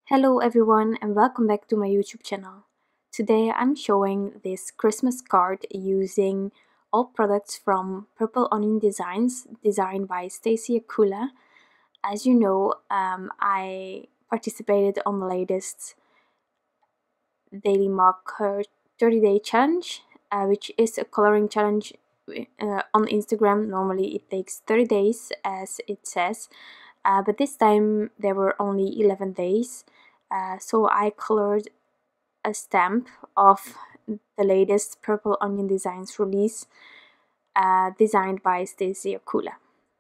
Hello everyone and welcome back to my YouTube channel. Today I'm showing this Christmas card using all products from Purple Onion Designs, designed by Stacey Yacula. As you know, I participated on the latest Daily Marker 30-day challenge, which is a coloring challenge on Instagram. Normally it takes 30 days as it says, but this time there were only 11 days. So I colored a stamp of the latest Purple Onion Designs release, designed by Stacey Yacula.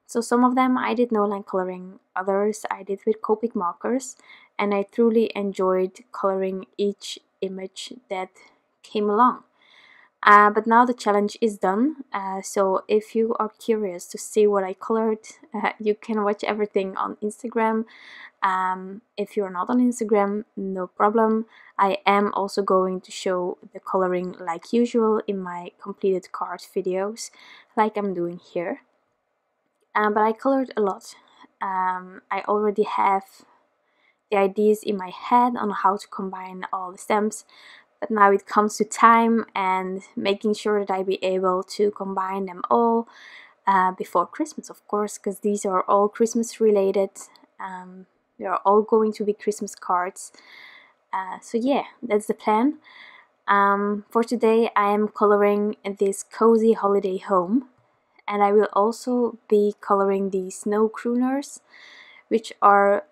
So some of them I did no line coloring, others I did with Copic markers, and I truly enjoyed coloring each image that came along. But now the challenge is done, so if you are curious to see what I colored, you can watch everything on Instagram. If you're not on Instagram, no problem. I am also going to show the coloring like usual in my completed card videos, like I'm doing here. But I colored a lot. I already have the ideas in my head on how to combine all the stamps, but now it comes to time and making sure that I be able to combine them all before Christmas, of course, because these are all Christmas related. They are all going to be Christmas cards. So yeah, that's the plan. For today I am coloring this cozy holiday home, and I will also be coloring the snow crooners, which are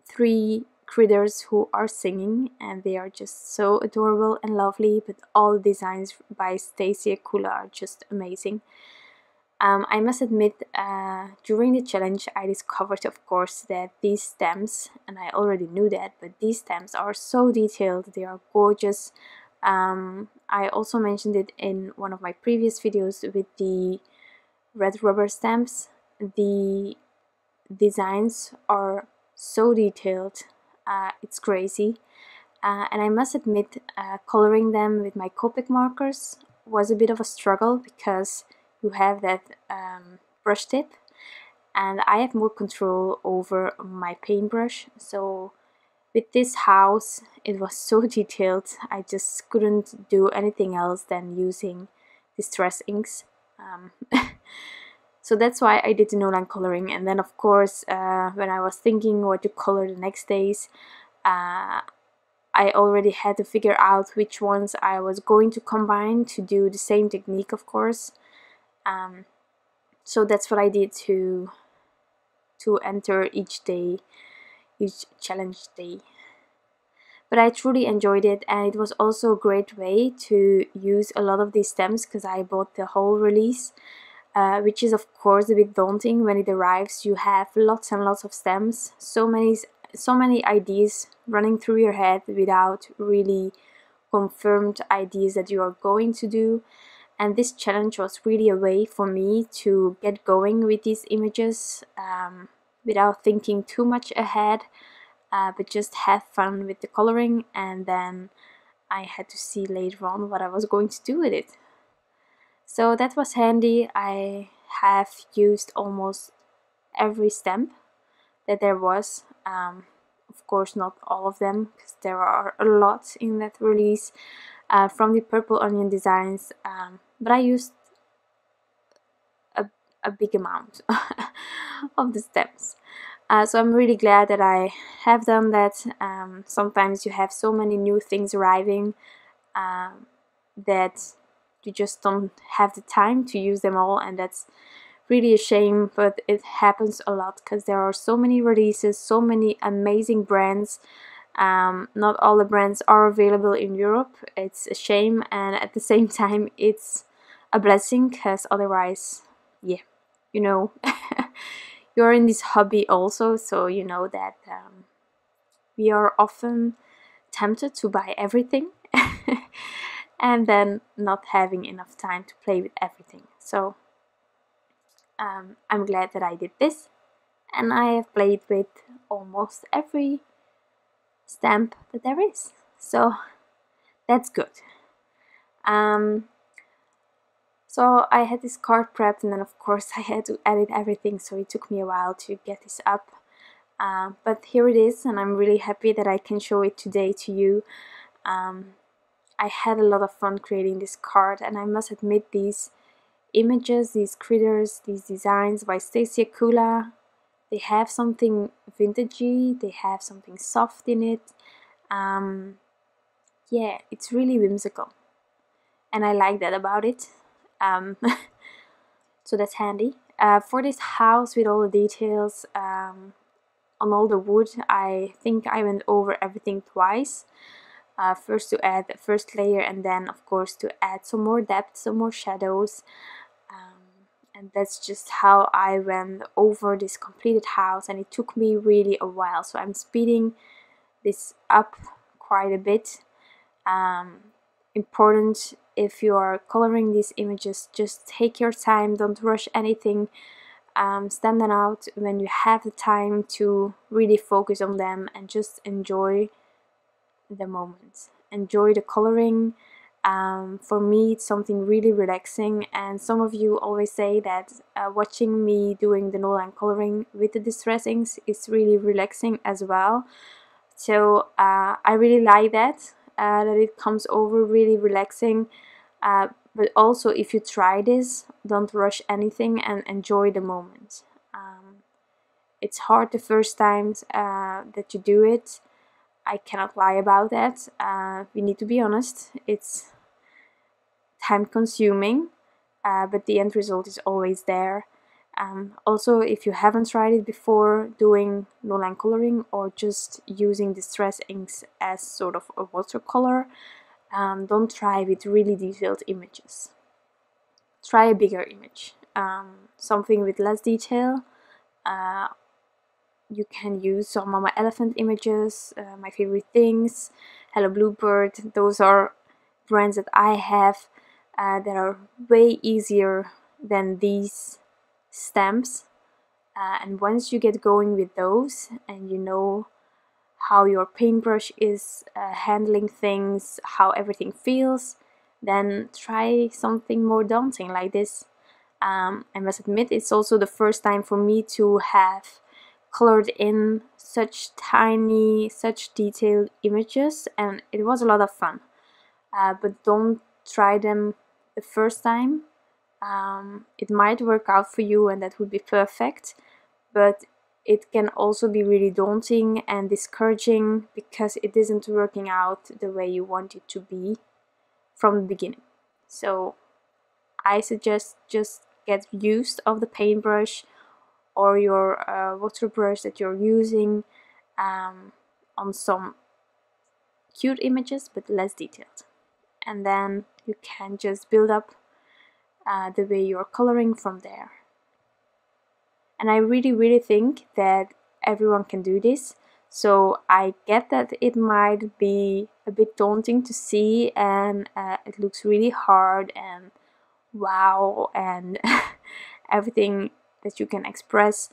3 critters who are singing, and they are just so adorable and lovely, but all the designs by Stacey Yacula are just amazing. I must admit, during the challenge I discovered, of course, that these stamps, and I already knew that, but these stamps are so detailed, they are gorgeous. I also mentioned it in one of my previous videos with the red rubber stamps. The designs are so detailed, it's crazy. And I must admit, coloring them with my Copic markers was a bit of a struggle because you have that brush tip, and I have more control over my paintbrush. So with this house, it was so detailed, I just couldn't do anything else than using distress inks. So that's why I did the no line coloring. And then of course, when I was thinking what to color the next days, I already had to figure out which ones I was going to combine to do the same technique, of course. So that's what I did to enter each day, each challenge day. But I truly enjoyed it, and it was also a great way to use a lot of these stamps because I bought the whole release, which is of course a bit daunting when it arrives. You have lots and lots of stamps, so many ideas running through your head without really confirmed ideas that you are going to do. And this challenge was really a way for me to get going with these images without thinking too much ahead, but just have fun with the coloring, and then I had to see later on what I was going to do with it. So that was handy. I have used almost every stamp that there was. Of course not all of them, because there are a lot in that release from the Purple Onion Designs, but I used a big amount of the stamps. So I'm really glad that I have done that. Sometimes you have so many new things arriving that you just don't have the time to use them all, and that's really a shame, but it happens a lot because there are so many releases, so many amazing brands. Not all the brands are available in Europe. It's a shame, and at the same time it's a blessing, because otherwise, yeah, you know, you're in this hobby also, so you know that we are often tempted to buy everything and then not having enough time to play with everything. So I'm glad that I did this, and I have played with almost every stamp that there is, so that's good. So I had this card prepped, and then of course I had to edit everything, so it took me a while to get this up. But here it is, and I'm really happy that I can show it today to you. I had a lot of fun creating this card, and I must admit, these images, these critters, these designs by Stacey Yacula, they have something vintagey, they have something soft in it. Yeah, it's really whimsical, and I like that about it. So that's handy. For this house with all the details on all the wood, I think I went over everything twice. First to add the first layer, and then of course to add some more depth, some more shadows. And that's just how I went over this completed house, and it took me really a while, so I'm speeding this up quite a bit. Important, if you are coloring these images, just take your time, don't rush anything. Stand them out when you have the time to really focus on them and just enjoy the moment, enjoy the coloring. For me, it's something really relaxing, and some of you always say that watching me doing the no-line coloring with the distress inks is really relaxing as well. So I really like that, that it comes over really relaxing. But also, if you try this, don't rush anything and enjoy the moment. It's hard the first times that you do it. I cannot lie about that. We need to be honest. It's time consuming, but the end result is always there. Also, if you haven't tried it before, doing no-line coloring or just using distress inks as sort of a watercolor, don't try with really detailed images. Try a bigger image, something with less detail. You can use some Mama Elephant images, My Favorite Things, Hello Bluebird. Those are brands that I have that are way easier than these stamps. And once you get going with those, and you know how your paintbrush is handling things, how everything feels, then try something more daunting like this. I must admit, it's also the first time for me to have colored in such tiny, such detailed images, and it was a lot of fun. But don't try them the first time. It might work out for you, and that would be perfect, but it can also be really daunting and discouraging because it isn't working out the way you want it to be from the beginning. So I suggest just get used of the paintbrush or your water brush that you're using on some cute images but less detailed, and then you can just build up the way you're coloring from there. And I really think that everyone can do this. So I get that it might be a bit daunting to see, and it looks really hard and wow and everything that you can express.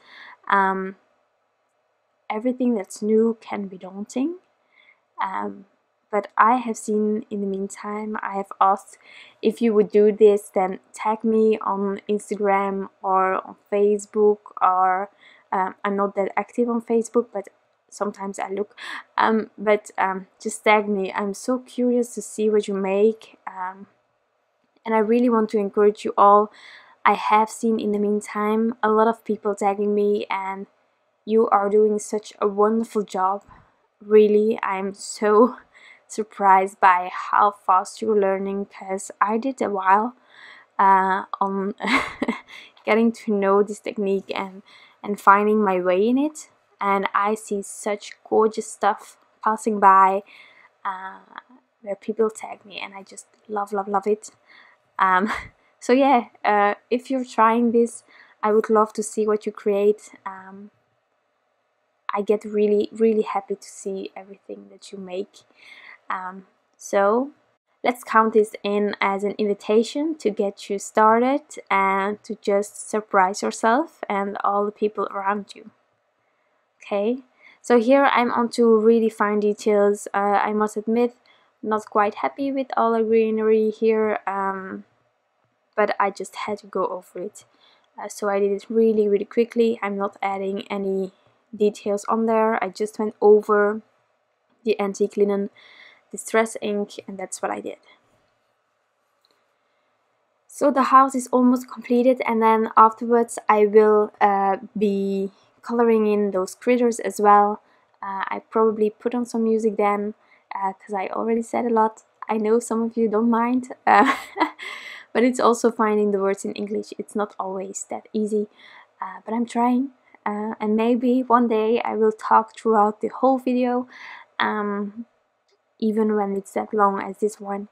Everything that's new can be daunting. But I have seen in the meantime, I have asked if you would do this, then tag me on Instagram or on Facebook, or I'm not that active on Facebook, but sometimes I look. Just tag me. I'm so curious to see what you make, and I really want to encourage you all. I have seen in the meantime a lot of people tagging me, and you are doing such a wonderful job. Really, I'm so surprised by how fast you're learning, because I did a while on getting to know this technique and finding my way in it, and I see such gorgeous stuff passing by where people tag me, and I just love it. So yeah, if you're trying this, I would love to see what you create. I get really happy to see everything that you make. So let's count this in as an invitation to get you started and to just surprise yourself and all the people around you. Okay, so here I'm on to really fine details. I must admit, not quite happy with all the greenery here, but I just had to go over it. So I did it really quickly. I'm not adding any details on there. I just went over the antique linen distress ink, and that's what I did. So the house is almost completed, and then afterwards I will be coloring in those critters as well. I probably put on some music then, because I already said a lot. I know some of you don't mind, but it's also finding the words in English. It's not always that easy, but I'm trying. And maybe one day I will talk throughout the whole video, even when it's that long as this one.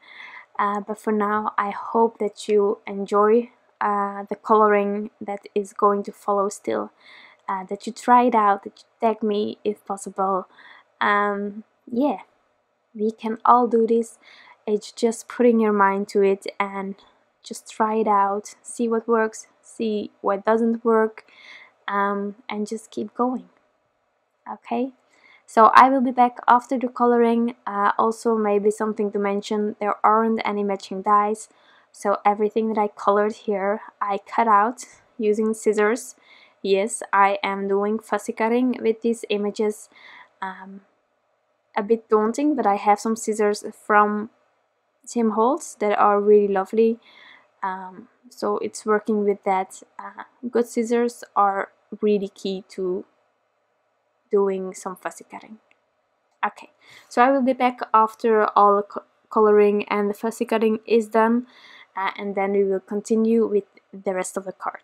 But for now, I hope that you enjoy the coloring that is going to follow still, that you try it out, that you tag me if possible. Yeah, we can all do this. It's just putting your mind to it and just try it out, see what works, see what doesn't work, and just keep going. Okay, so I will be back after the coloring. Also, maybe something to mention, there aren't any matching dies, so everything that I colored here I cut out using scissors. Yes, I am doing fussy cutting with these images. A bit daunting, but I have some scissors from Tim Holtz that are really lovely, so it's working with that. Good scissors are really key to doing some fussy cutting. Okay, so I will be back after all the coloring and the fussy cutting is done, and then we will continue with the rest of the card.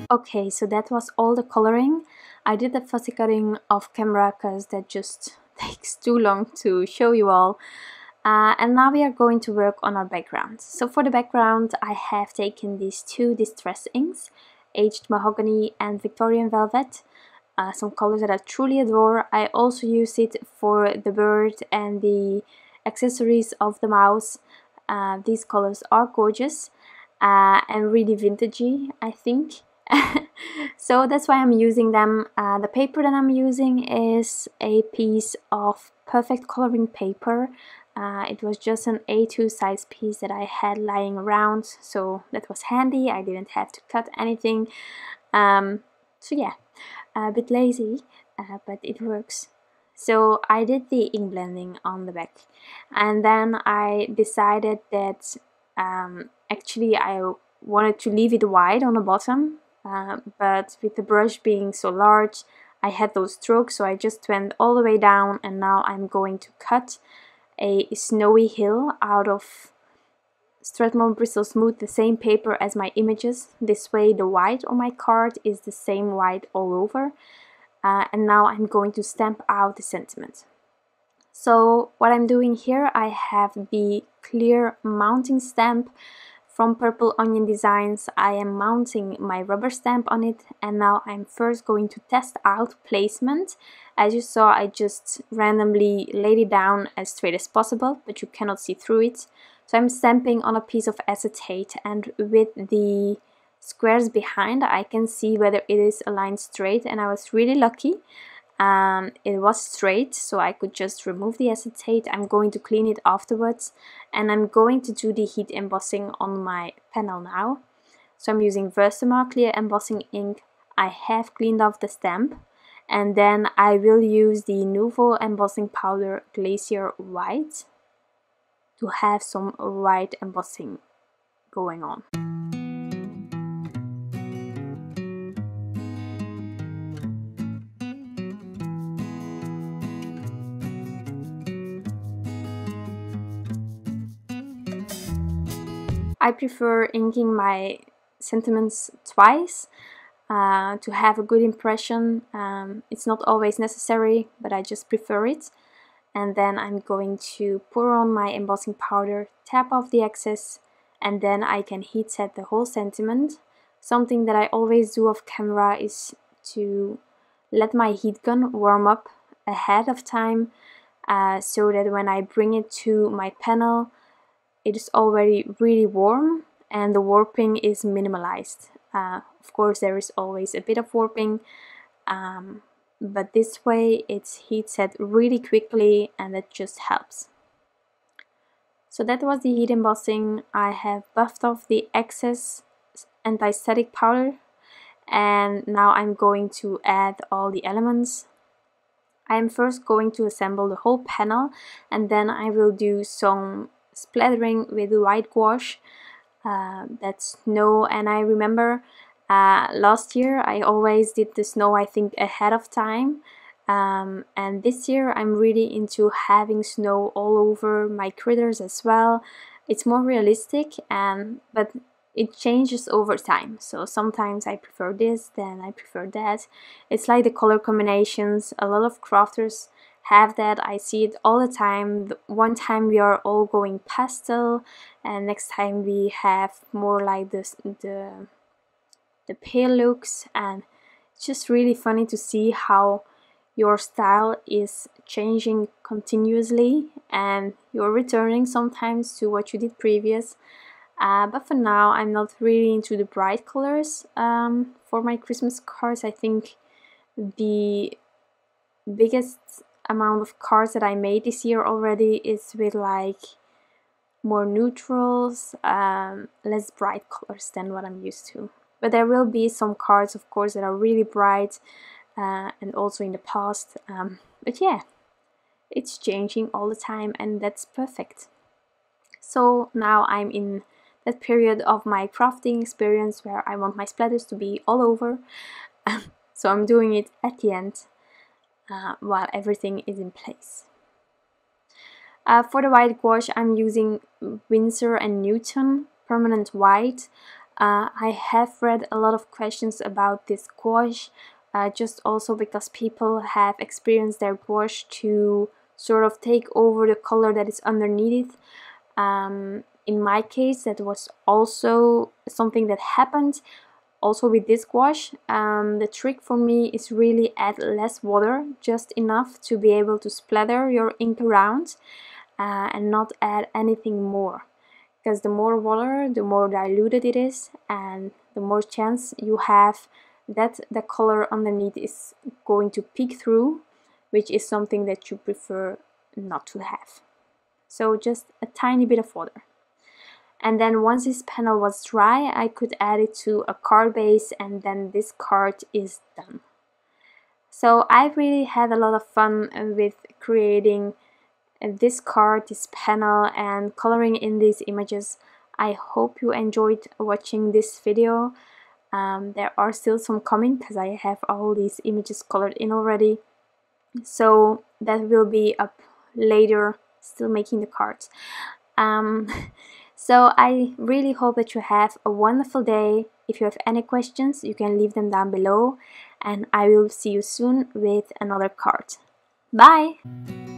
Okay, so that was all the coloring. I did the fussy cutting off camera because that just takes too long to show you all. And now we are going to work on our background. So for the background I have taken these two distress inks, Aged Mahogany and Victorian Velvet, some colors that I truly adore. I also use it for the bird and the accessories of the mouse. These colors are gorgeous and really vintagey, I think. So that's why I'm using them. The paper that I'm using is a piece of perfect coloring paper. It was just an A2 size piece that I had lying around, so that was handy. I didn't have to cut anything. So yeah, a bit lazy, but it works. So I did the ink blending on the back, and then I decided that actually I wanted to leave it white on the bottom, but with the brush being so large I had those strokes, so I just went all the way down, and now I'm going to cut a snowy hill out of Strathmore Bristol Smooth, the same paper as my images. This way the white on my card is the same white all over. And now I'm going to stamp out the sentiment. So what I'm doing here, I have the clear mounting stamp from Purple Onion Designs. I am mounting my rubber stamp on it, and now I'm first going to test out placement. As you saw, I just randomly laid it down as straight as possible, but you cannot see through it. So I'm stamping on a piece of acetate, and with the squares behind I can see whether it is aligned straight, and I was really lucky. It was straight, so I could just remove the acetate. I'm going to clean it afterwards, and I'm going to do the heat embossing on my panel now. So I'm using Versamark clear embossing ink. I have cleaned off the stamp, and then I will use the Nuvo embossing powder Glacier white to have some white embossing going on. I prefer inking my sentiments twice to have a good impression. It's not always necessary, but I just prefer it. And then I'm going to pour on my embossing powder, tap off the excess, and then I can heat set the whole sentiment. Something that I always do off camera is to let my heat gun warm up ahead of time, so that when I bring it to my panel, it is already really warm and the warping is minimalized. Of course, there is always a bit of warping, but this way it's heat set really quickly, and that just helps. So that was the heat embossing. I have buffed off the excess anti-static powder, and now I'm going to add all the elements. I am first going to assemble the whole panel, and then I will do some splattering with white gouache. That's snow, and I remember last year I always did the snow, I think, ahead of time, and this year I'm really into having snow all over my critters as well. It's more realistic, but it changes over time. So sometimes I prefer this, then I prefer that. It's like the color combinations. A lot of crafters have that. I see it all the time. One time we are all going pastel, and next time we have more like this, the pale looks, and it's just really funny to see how your style is changing continuously, and you're returning sometimes to what you did previous. But for now I'm not really into the bright colors for my Christmas cards. I think the biggest amount of cards that I made this year already is with like more neutrals, less bright colors than what I'm used to. But there will be some cards, of course, that are really bright, and also in the past. But yeah, it's changing all the time, and that's perfect. So now I'm in that period of my crafting experience where I want my splatters to be all over. So I'm doing it at the end while everything is in place. For the white gouache I'm using Winsor and Newton permanent white. I have read a lot of questions about this gouache, just also because people have experienced their gouache to sort of take over the color that is underneath it. In my case, that was also something that happened. Also with this gouache, the trick for me is really add less water, just enough to be able to splatter your ink around, and not add anything more. Because the more water, the more diluted it is, and the more chance you have that the color underneath is going to peek through, which is something that you prefer not to have. So just a tiny bit of water. And then once this panel was dry, I could add it to a card base, and then this card is done. So I really had a lot of fun with creating this card, this panel, and coloring in these images. I hope you enjoyed watching this video. There are still some coming because I have all these images colored in already, so that will be up later, still making the cards. So I really hope that you have a wonderful day. If you have any questions, you can leave them down below, and I will see you soon with another card. Bye!